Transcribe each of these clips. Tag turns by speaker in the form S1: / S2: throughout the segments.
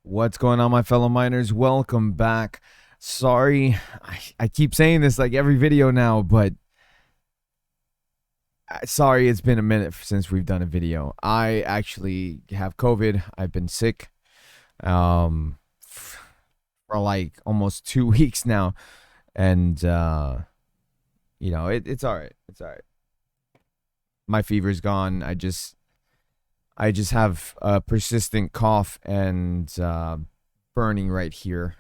S1: What's going on, my fellow miners? Welcome back. Sorry, I keep saying this like every video now, but sorry, it's been a minute since we've done a video. I actually have COVID. I've been sick for like almost 2 weeks now, and it's all right. It's all right. My fever's gone. I just have a persistent cough and burning right here,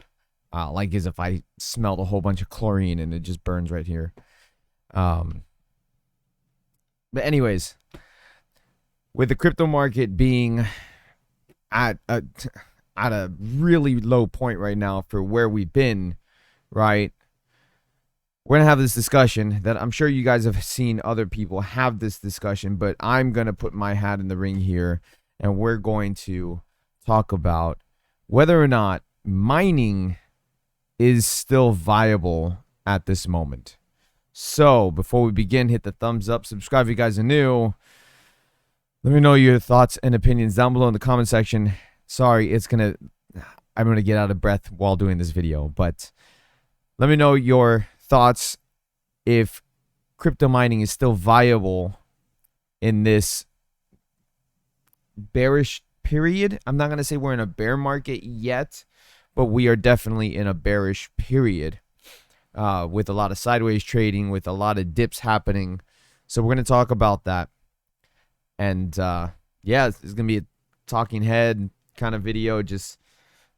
S1: like as if I smelled a whole bunch of chlorine and it just burns right here. Um, but anyways, with the crypto market being at a at a really low point right now for where we've been, right? We're gonna have this discussion that I'm sure you guys have seen other people have this discussion, but I'm gonna put my hat in the ring here, and we're going to talk about whether or not mining is still viable at this moment. So before we begin, hit the thumbs up, subscribe if you guys are new. Let me know your thoughts and opinions down below in the comment section. Sorry, I'm gonna get out of breath while doing this video, but let me know your thoughts if crypto mining is still viable in this bearish period. I'm not going to say we're in a bear market yet, but we are definitely in a bearish period with a lot of sideways trading, with a lot of dips happening. So we're going to talk about that. And yeah, it's going to be a talking head kind of video, just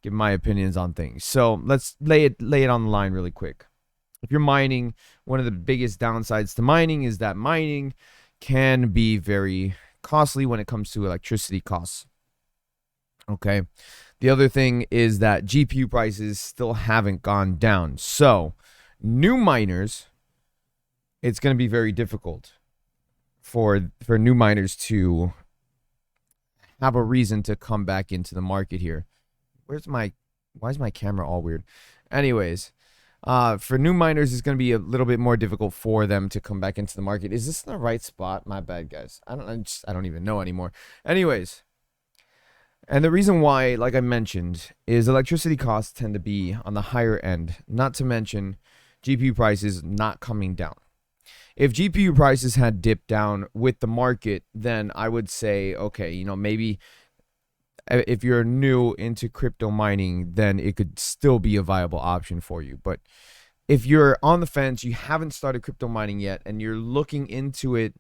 S1: give my opinions on things. So let's lay it on the line really quick. If you're mining, one of the biggest downsides to mining is that mining can be very costly when it comes to electricity costs. Okay. The other thing is that GPU prices still haven't gone down. So new miners, it's going to be very difficult for new miners to have a reason to come back into the market here. Why is my camera all weird? Anyways, for new miners, it's going to be a little bit more difficult for them to come back into the market. Is this in the right spot? My bad, guys. I don't even know anymore. Anyways, and the reason why, like I mentioned, is electricity costs tend to be on the higher end, not to mention GPU prices not coming down. If GPU prices had dipped down with the market, then I would say, okay, maybe if you're new into crypto mining, then it could still be a viable option for you. But if you're on the fence, you haven't started crypto mining yet, and you're looking into it,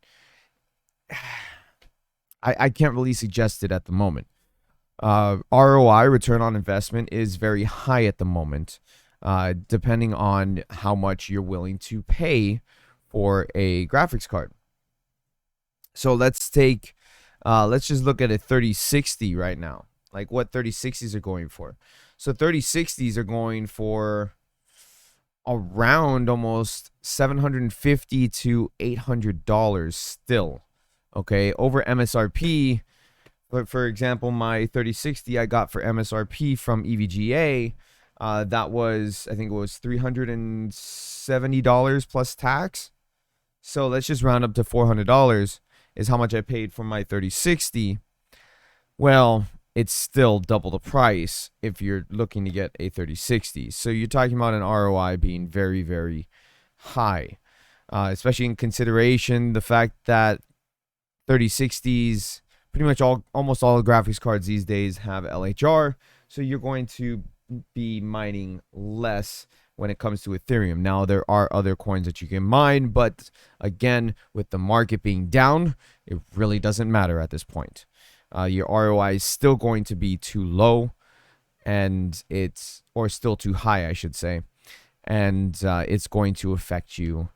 S1: I can't really suggest it at the moment. ROI, return on investment, is very high at the moment, depending on how much you're willing to pay for a graphics card. So let's just look at a 3060 right now, like what 3060s are going for. So 3060s are going for around almost $750 to $800 still. Okay, over MSRP. But for example, my 3060 I got for MSRP from EVGA, that was, I think it was $370 plus tax. So let's just round up to $400 is how much I paid for my 3060. Well, it's still double the price if you're looking to get a 3060. So you're talking about an ROI being very, very high, especially in consideration the fact that 3060s, pretty much almost all the graphics cards these days have LHR. So you're going to be mining less when it comes to Ethereum. Now, there are other coins that you can mine, but again, with the market being down, it really doesn't matter at this point. Your ROI is still going to be too low, or still too high, I should say, and it's going to affect you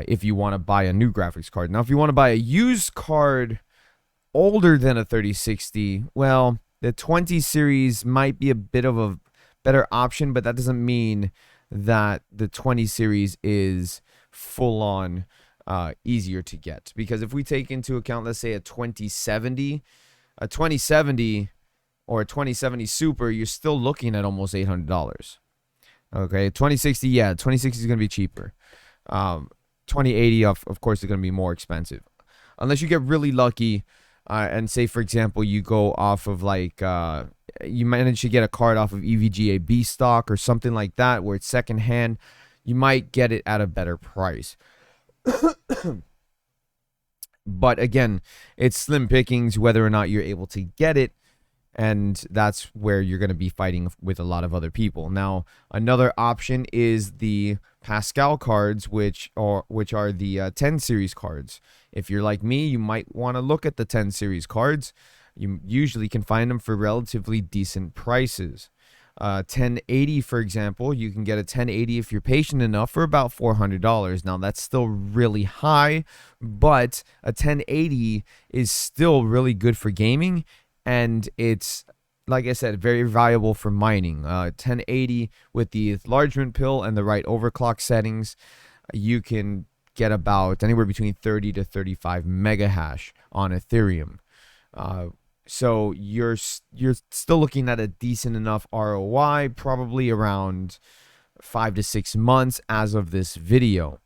S1: if you want to buy a new graphics card. Now, if you want to buy a used card older than a 3060, well, the 20 series might be a bit of a better option, but that doesn't mean that the 20 series is full on easier to get, because if we take into account, let's say a 2070 or a 2070 Super, you're still looking at almost $800. Okay, 2060, yeah, 2060 is going to be cheaper. 2080, of course, is going to be more expensive, unless you get really lucky. And say, for example, you go off of like you manage to get a card off of EVGA B stock or something like that where it's secondhand, you might get it at a better price. But again, it's slim pickings whether or not you're able to get it, and that's where you're going to be fighting with a lot of other people. Now, another option is the Pascal cards, which are the 10 series cards. If you're like me, you might want to look at the 10 series cards. You usually can find them for relatively decent prices. 1080, for example, you can get a 1080 if you're patient enough for about $400. Now, that's still really high, but a 1080 is still really good for gaming, and it's, like I said, very valuable for mining. 1080 with the enlargement pill and the right overclock settings, you can get about anywhere between 30 to 35 mega hash on Ethereum. So you're still looking at a decent enough ROI, probably around 5 to 6 months as of this video.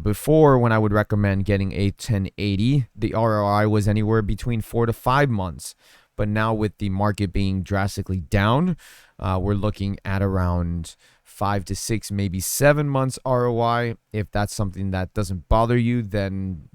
S1: Before, when I would recommend getting a 1080, the ROI was anywhere between 4 to 5 months. But now with the market being drastically down, we're looking at around 5 to 6, maybe 7 months ROI. If that's something that doesn't bother you, then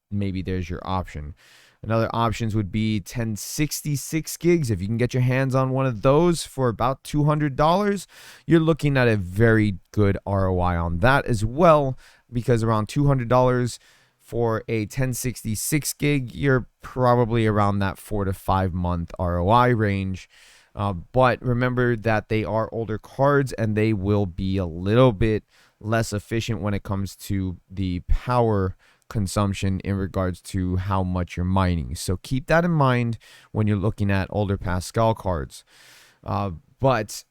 S1: maybe there's your option. Another options would be 1066 gigs. If you can get your hands on one of those for about $200, you're looking at a very good ROI on that as well, because around $200 for a 1066 gig, you're probably around that 4 to 5 month ROI range. But remember that they are older cards and they will be a little bit less efficient when it comes to the power consumption in regards to how much you're mining. So keep that in mind when you're looking at older Pascal cards. But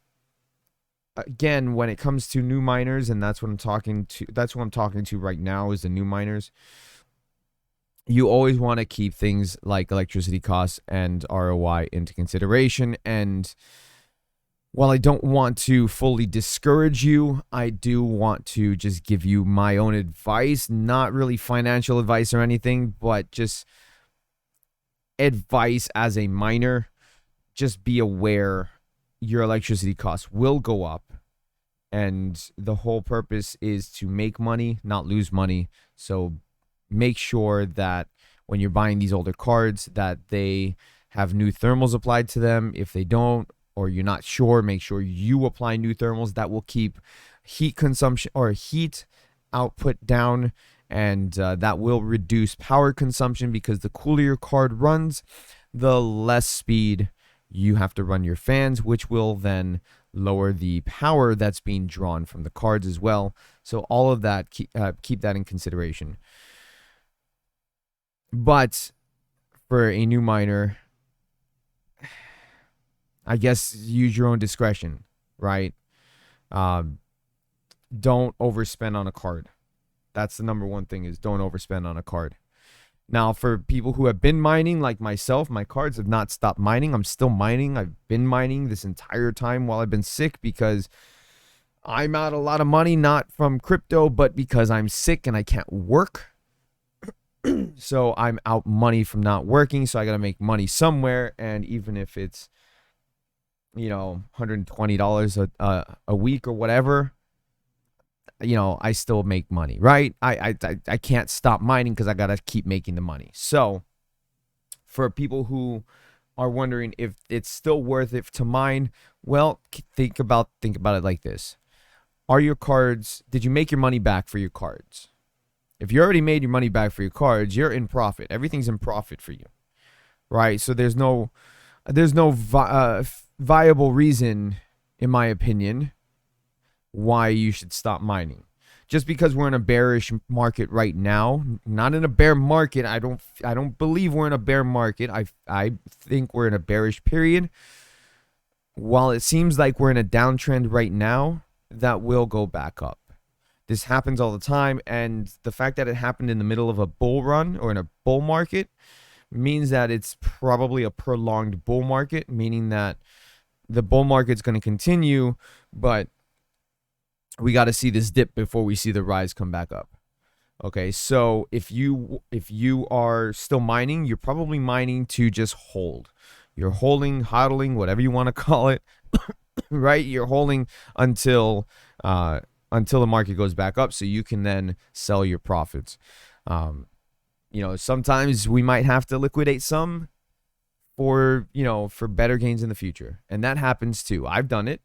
S1: again, when it comes to new miners, and that's what I'm talking to right now, is the new miners, you always want to keep things like electricity costs and ROI into consideration. And while I don't want to fully discourage you, I do want to just give you my own advice, not really financial advice or anything, but just advice as a miner. Just be aware your electricity costs will go up, and the whole purpose is to make money, not lose money. So make sure that when you're buying these older cards that they have new thermals applied to them. If they don't, or you're not sure, make sure you apply new thermals. That will keep heat consumption or heat output down, and that will reduce power consumption, because the cooler your card runs, the less speed you have to run your fans, which will then lower the power that's being drawn from the cards as well. So all of that, keep that in consideration. But for a new miner, I guess use your own discretion, right? Don't overspend on a card. That's the number one thing, is don't overspend on a card. Now, for people who have been mining, like myself, my cards have not stopped mining. I'm still mining. I've been mining this entire time while I've been sick, because I'm out a lot of money, not from crypto, but because I'm sick and I can't work. So I'm out money from not working. So I got to make money somewhere. And even if it's, $120 a week or whatever, I still make money, right? I can't stop mining because I got to keep making the money. So for people who are wondering if it's still worth it to mine, well, think about it like this. Did you make your money back for your cards? If you already made your money back for your cards, you're in profit. Everything's in profit for you, right? So there's no viable reason, in my opinion, why you should stop mining. Just because we're in a bearish market right now, not in a bear market. I don't believe we're in a bear market. I think we're in a bearish period. While it seems like we're in a downtrend right now, that will go back up. This happens all the time, and the fact that it happened in the middle of a bull run or in a bull market means that it's probably a prolonged bull market, meaning that the bull market's going to continue, but we got to see this dip before we see the rise come back up. Okay, so if you are still mining, you're probably mining to just hold. You're holding, hodling, whatever you want to call it, right? You're holding until the market goes back up, so you can then sell your profits. Sometimes we might have to liquidate some for better gains in the future, and that happens too. I've done it.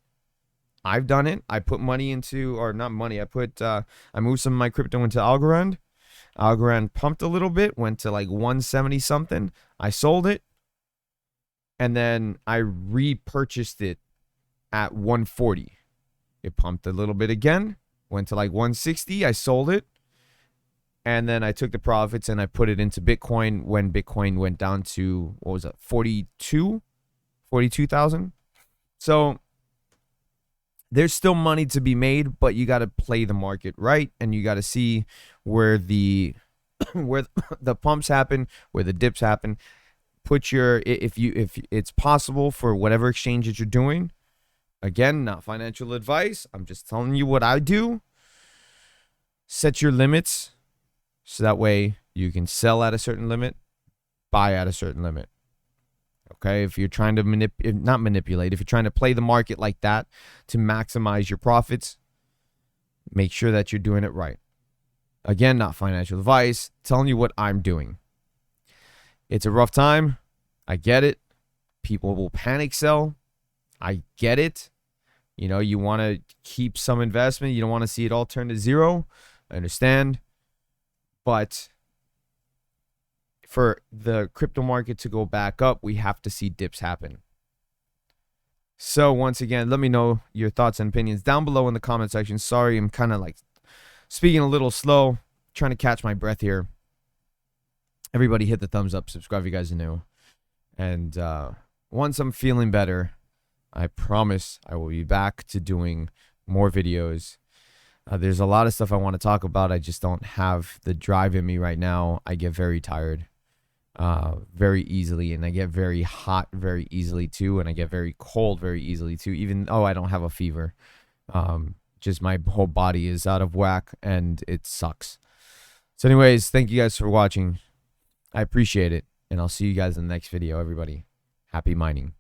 S1: I put money into, or not money. I moved some of my crypto into Algorand. Algorand pumped a little bit, went to like 170 something. I sold it, and then I repurchased it at 140. It pumped a little bit again, went to like 160. I sold it, and then I took the profits and I put it into Bitcoin when Bitcoin went down to, what was it, 42,000. So there's still money to be made, but you got to play the market right, and you got to see where the pumps happen, where the dips happen. If it's possible for whatever exchange that you're doing. Again, not financial advice. I'm just telling you what I do. Set your limits so that way you can sell at a certain limit, buy at a certain limit. Okay, if you're trying to not manipulate, if you're trying to play the market like that to maximize your profits, make sure that you're doing it right. Again, not financial advice, telling you what I'm doing. It's a rough time. I get it. People will panic sell. I get it. You want to keep some investment. You don't want to see it all turn to zero. I understand. But for the crypto market to go back up, we have to see dips happen. So once again, let me know your thoughts and opinions down below in the comment section. Sorry, I'm kind of like speaking a little slow, trying to catch my breath here. Everybody hit the thumbs up, subscribe if you guys are new. And once I'm feeling better, I promise I will be back to doing more videos. There's a lot of stuff I want to talk about. I just don't have the drive in me right now. I get very tired very easily, and I get very hot very easily too, and I get very cold very easily too, even though I don't have a fever. Just my whole body is out of whack, and it sucks. So anyways, thank you guys for watching. I appreciate it, and I'll see you guys in the next video. Everybody, happy mining.